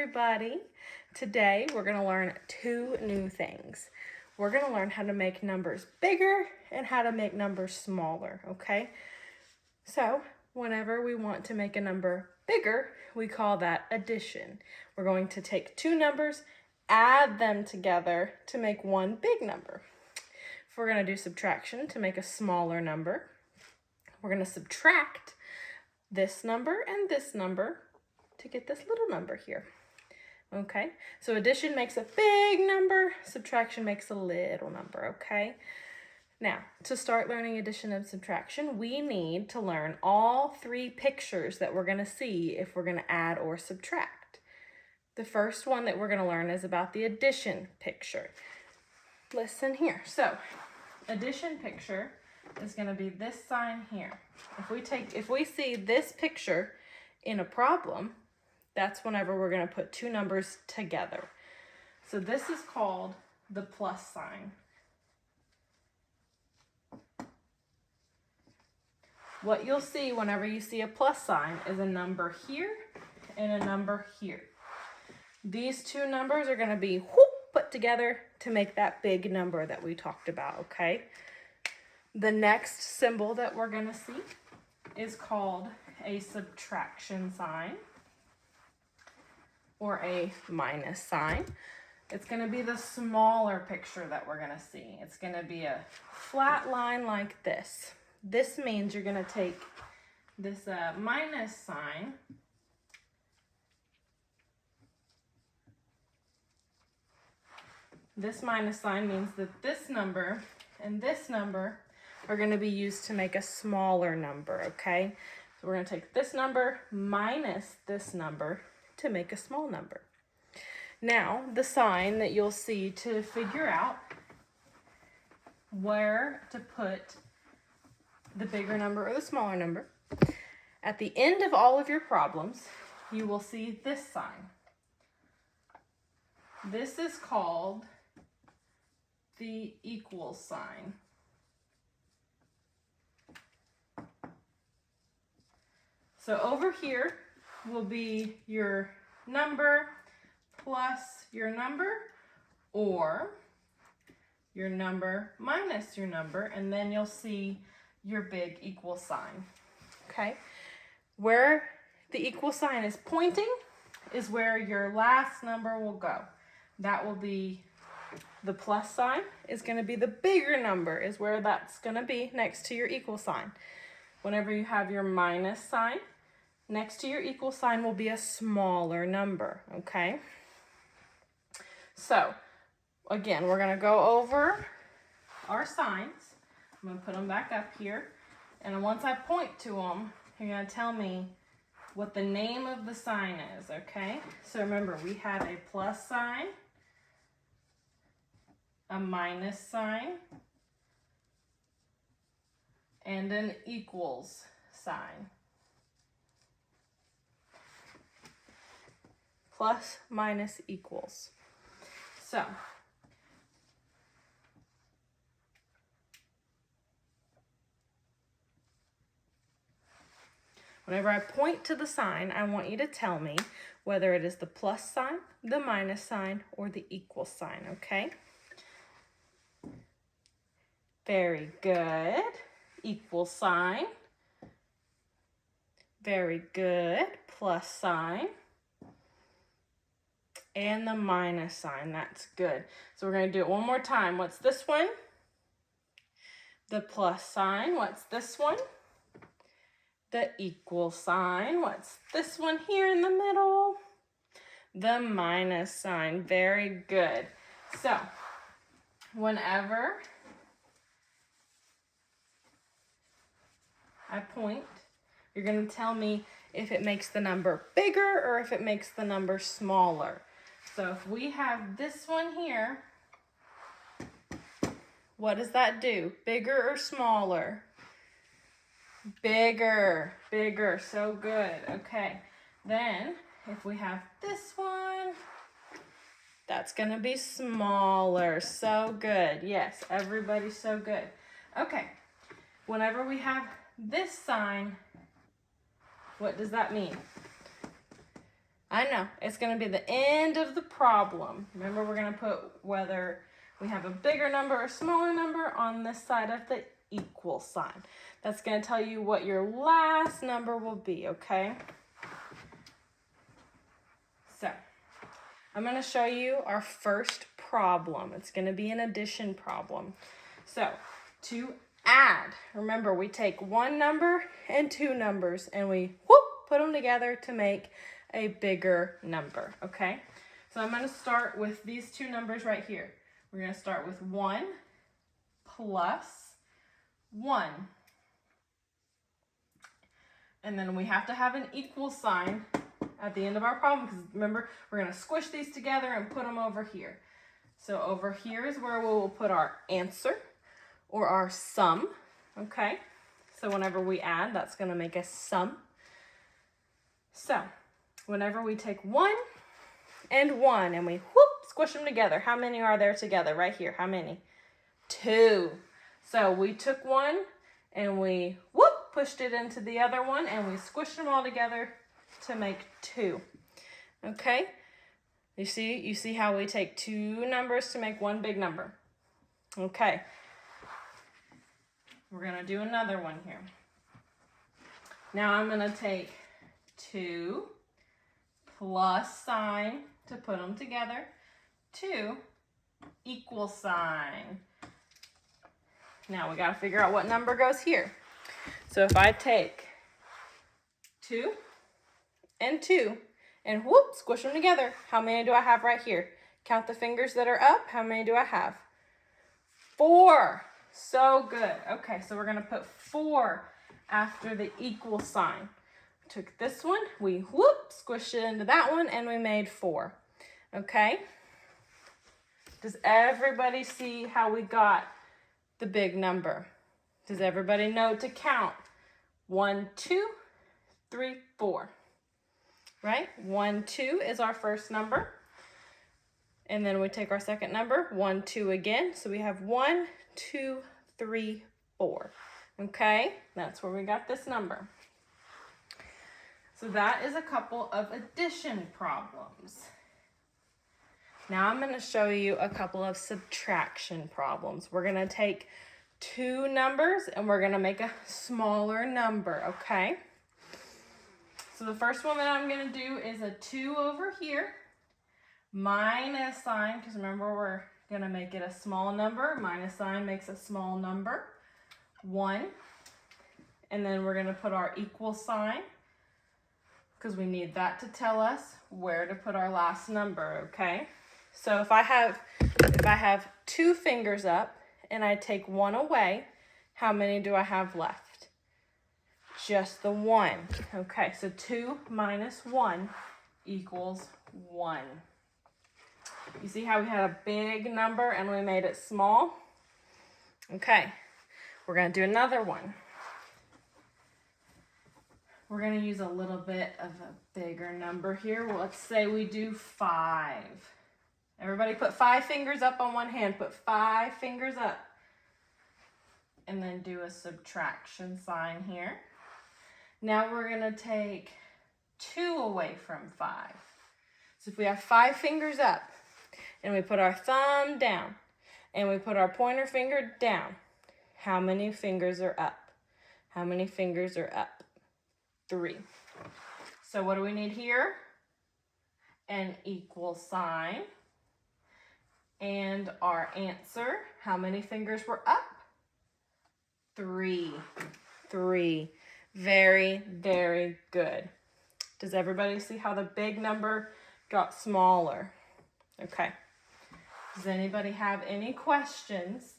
everybody. Today we're going to learn two new things. We're going to learn how to make numbers bigger and how to make numbers smaller, okay? So whenever we want to make a number bigger, we call that addition. We're going to take two numbers, add them together to make one big number. If we're going to do subtraction to make a smaller number, we're going to subtract this number and this number to get this little number here. Okay, so addition makes a big number, subtraction makes a little number, okay? Now, to start learning addition and subtraction, we need to learn all three pictures that we're going to see if we're going to add or subtract. The first one that we're going to learn is about the addition picture. Listen here. So, addition picture is going to be this sign here. If we see this picture in a problem, that's whenever we're going to put two numbers together. So this is called the plus sign. What you'll see whenever you see a plus sign is a number here and a number here. These two numbers are going to be put together to make that big number that we talked about, okay? The next symbol that we're going to see is called a subtraction sign, or a minus sign. It's going to be the smaller picture that we're going to see. It's going to be a flat line like this. This means you're going to take this minus sign This minus sign means that this number and this number are going to be used to make a smaller number, okay? So we're going to take this number minus this number to make a small number. Now, the sign that you'll see to figure out where to put the bigger number or the smaller number, at the end of all of your problems, you will see this sign. This is called the equal sign. So over here will be your number plus your number, or your number minus your number, and then you'll see your big equal sign. Okay? Where the equal sign is pointing is where your last number will go. That will be the plus sign is going to be the bigger number, is where that's going to be next to your equal sign. Whenever you have your minus sign, next to your equal sign will be a smaller number, okay? So, again, we're going to go over our signs. I'm going to put them back up here. And once I point to them, you're going to tell me what the name of the sign is, okay? So remember, we have a plus sign, a minus sign, and an equals sign. Plus, minus, equals. So, whenever I point to the sign, I want you to tell me whether it is the plus sign, the minus sign, or the equal sign, okay? Very good. Equal sign. Very good. Plus sign. And the minus sign. That's good. So we're going to do it one more time. What's this one? The plus sign. What's this one? The equal sign. What's this one here in the middle? The minus sign. Very good. So, whenever I point, you're going to tell me if it makes the number bigger or if it makes the number smaller. So if we have this one here, what does that do? Bigger or smaller? Bigger, bigger, so good. Okay, then if we have this one, that's going to be smaller. So good. Yes, everybody's so good. Okay, whenever we have this sign, what does that mean? I know, it's going to be the end of the problem. Remember, we're going to put whether we have a bigger number or smaller number on this side of the equal sign. That's going to tell you what your last number will be, okay? So, I'm going to show you our first problem. It's going to be an addition problem. So, to add, remember, we take one number and two numbers and we put them together to make a bigger number, okay? So I'm going to start with these two numbers right here. We're going to start with 1 plus 1. And then we have to have an equal sign at the end of our problem because remember, we're going to squish these together and put them over here. So over here is where we will put our answer or our sum, okay? So whenever we add, that's going to make a sum. So whenever we take 1 and 1 and we squish them together, how many are there together right here? How many? 2. So we took 1 and we pushed it into the other one and we squished them all together to make 2. Okay? You see how we take two numbers to make one big number. Okay. We're going to do another one here. Now I'm going to take 2 plus sign to put them together, 2 equal sign. Now we got to figure out what number goes here. So if I take 2 and 2 and squish them together, how many do I have right here? Count the fingers that are up. How many do I have? 4. So good. Okay, so we're going to put 4 after the equal sign. Took this one, we squished it into that one, and we made 4. Okay? Does everybody see how we got the big number? Does everybody know to count? 1, 2, 3, 4. Right? 1, 2 is our first number. And then we take our second number, 1, 2 again. So we have 1, 2, 3, 4. Okay? That's where we got this number. So that is a couple of addition problems. Now I'm going to show you a couple of subtraction problems. We're going to take two numbers and we're going to make a smaller number, okay? So the first one that I'm going to do is a 2 over here minus sign, because remember we're going to make it a small number. Minus sign makes a small number. 1. And then we're going to put our equal sign, because we need that to tell us where to put our last number, okay? So if I have 2 fingers up and I take 1 away, how many do I have left? Just the 1. Okay, so 2 minus 1 equals 1. You see how we had a big number and we made it small? Okay, we're going to do another one. We're going to use a little bit of a bigger number here. Well, let's say we do 5. Everybody put 5 fingers up on one hand. Put 5 fingers up. And then do a subtraction sign here. Now we're going to take 2 away from 5. So if we have 5 fingers up and we put our thumb down and we put our pointer finger down, how many fingers are up? How many fingers are up? 3. So what do we need here? An equal sign. And our answer, how many fingers were up? 3. 3. Very, very good. Does everybody see how the big number got smaller? Okay. Does anybody have any questions?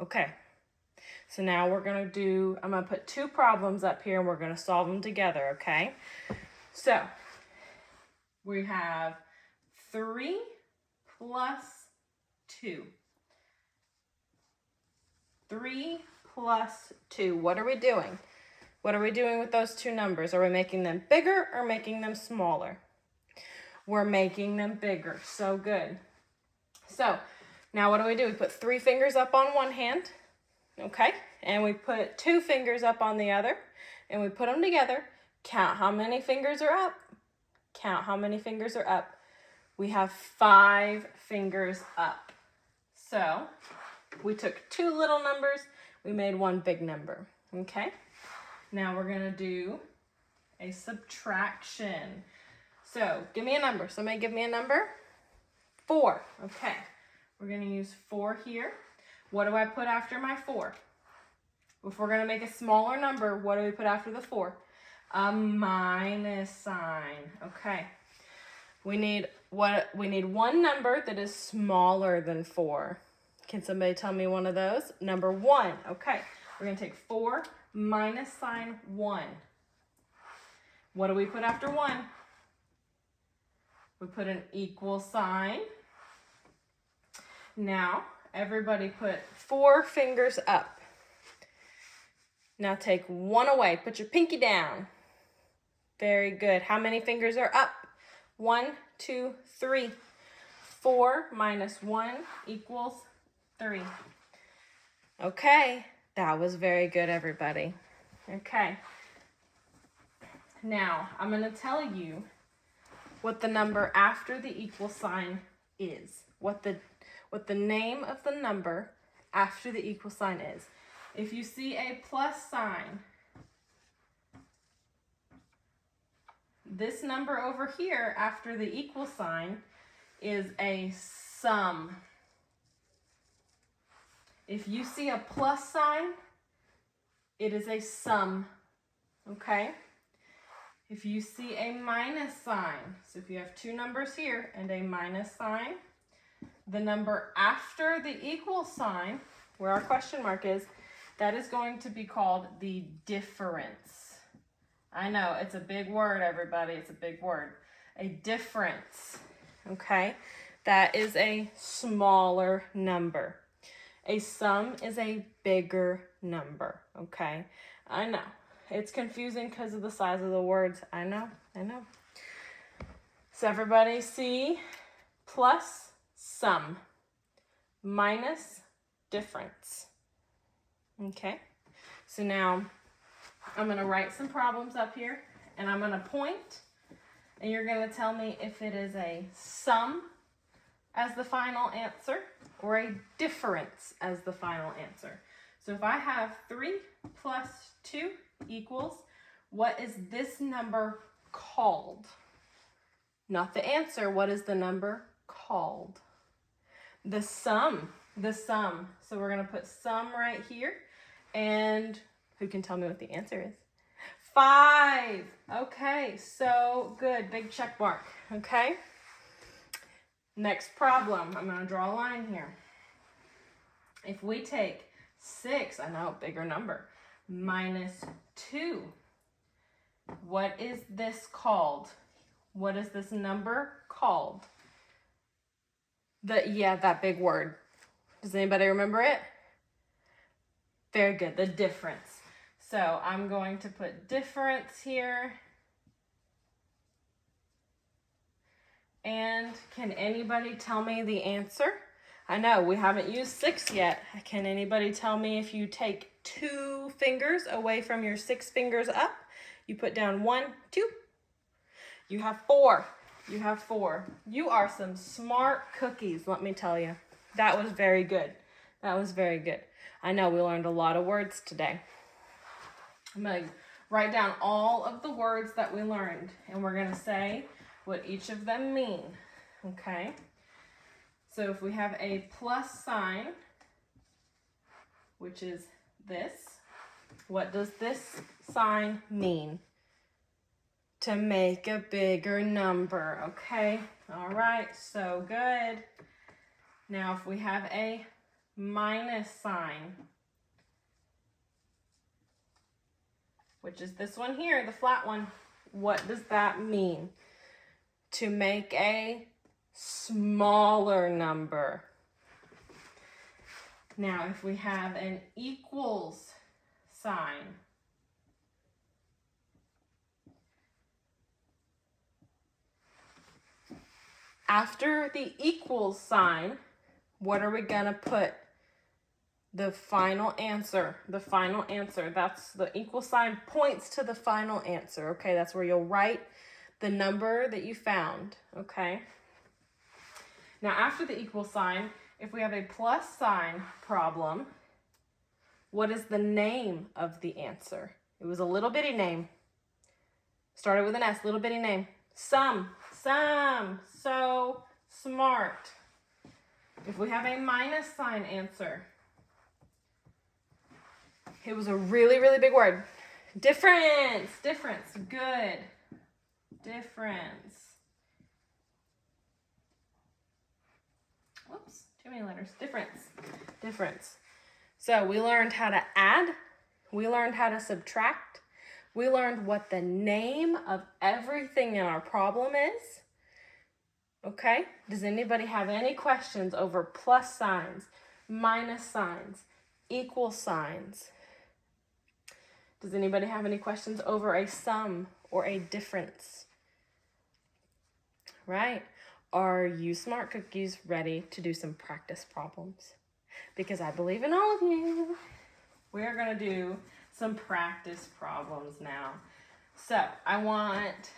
Okay. So now we're going to do, I'm going to put 2 problems up here and we're going to solve them together, okay? So, we have 3 plus 2. 3 plus 2. What are we doing? What are we doing with those 2 numbers? Are we making them bigger or making them smaller? We're making them bigger. So good. So, now what do? We put 3 fingers up on one hand. Okay, and we put 2 fingers up on the other, and we put them together Count how many fingers are up. Count how many fingers are up. We have 5 fingers up. So we took 2 little numbers, we made 1 big number, okay? Now we're gonna do a subtraction. So give me a number. Somebody give me a number. 4, okay. We're gonna use 4 here. What do I put after my 4? If we're gonna make a smaller number, what do we put after the 4? A minus sign, okay. We need one number that is smaller than 4. Can somebody tell me one of those? Number 1, okay. We're gonna take 4 minus sign 1. What do we put after 1? We put an equal sign. Now, everybody put 4 fingers up. Now take 1 away. Put your pinky down. Very good. How many fingers are up? 1, 2, 3. 4 minus 1 equals 3. Okay, that was very good, everybody. Okay. Now, I'm going to tell you what the number after the equal sign is. What the name of the number after the equal sign is. If you see a plus sign, this number over here after the equal sign is a sum. If you see a plus sign, it is a sum, okay? If you see a minus sign, so if you have 2 numbers here and a minus sign, the number after the equal sign, where our question mark is, that is going to be called the difference. I know, it's a big word, everybody. It's a big word. A difference, okay? That is a smaller number. A sum is a bigger number, okay? I know. It's confusing because of the size of the words. I know. So everybody see plus sum minus difference. Okay, so now I'm going to write some problems up here, and I'm going to point, and you're going to tell me if it is a sum as the final answer or a difference as the final answer. So if I have 3 plus 2 equals, what is this number called? Not the answer, what is the number called? The sum. So we're going to put sum right here. And who can tell me what the answer is? 5. Okay, so good. Big check mark. Okay. Next problem. I'm going to draw a line here. If we take 6, I know, bigger number, minus 2, what is this called? What is this number called? That big word. Does anybody remember it? Very good, the difference. So I'm going to put difference here. And can anybody tell me the answer? I know we haven't used 6 yet. Can anybody tell me if you take 2 fingers away from your 6 fingers up, you put down 1, 2. You have 4. You are some smart cookies, let me tell you. That was very good. I know we learned a lot of words today. I'm going to write down all of the words that we learned, and we're going to say what each of them mean, okay? So if we have a plus sign, which is this, what does this sign mean? To make a bigger number, okay? All right, so good. Now if we have a minus sign, which is this one here, the flat one, what does that mean? To make a smaller number. Now if we have an equals sign, after the equals sign, what are we going to put The final answer. The final answer. That's the equal sign points to the final answer. Okay, that's where you'll write the number that you found. Okay. Now after the equal sign, if we have a plus sign problem, what is the name of the answer? It was a little bitty name. Started with an S, little bitty name. Sum, so smart. If we have a minus sign answer, it was a really, really big word. Difference, good. Difference. Whoops, too many letters. Difference. So we learned how to add. We learned how to subtract. We learned what the name of everything in our problem is. Okay? Does anybody have any questions over plus signs, minus signs, equal signs? Does anybody have any questions over a sum or a difference? Right. Are you smart cookies ready to do some practice problems? Because I believe in all of you. We're going to do some practice problems now. So I want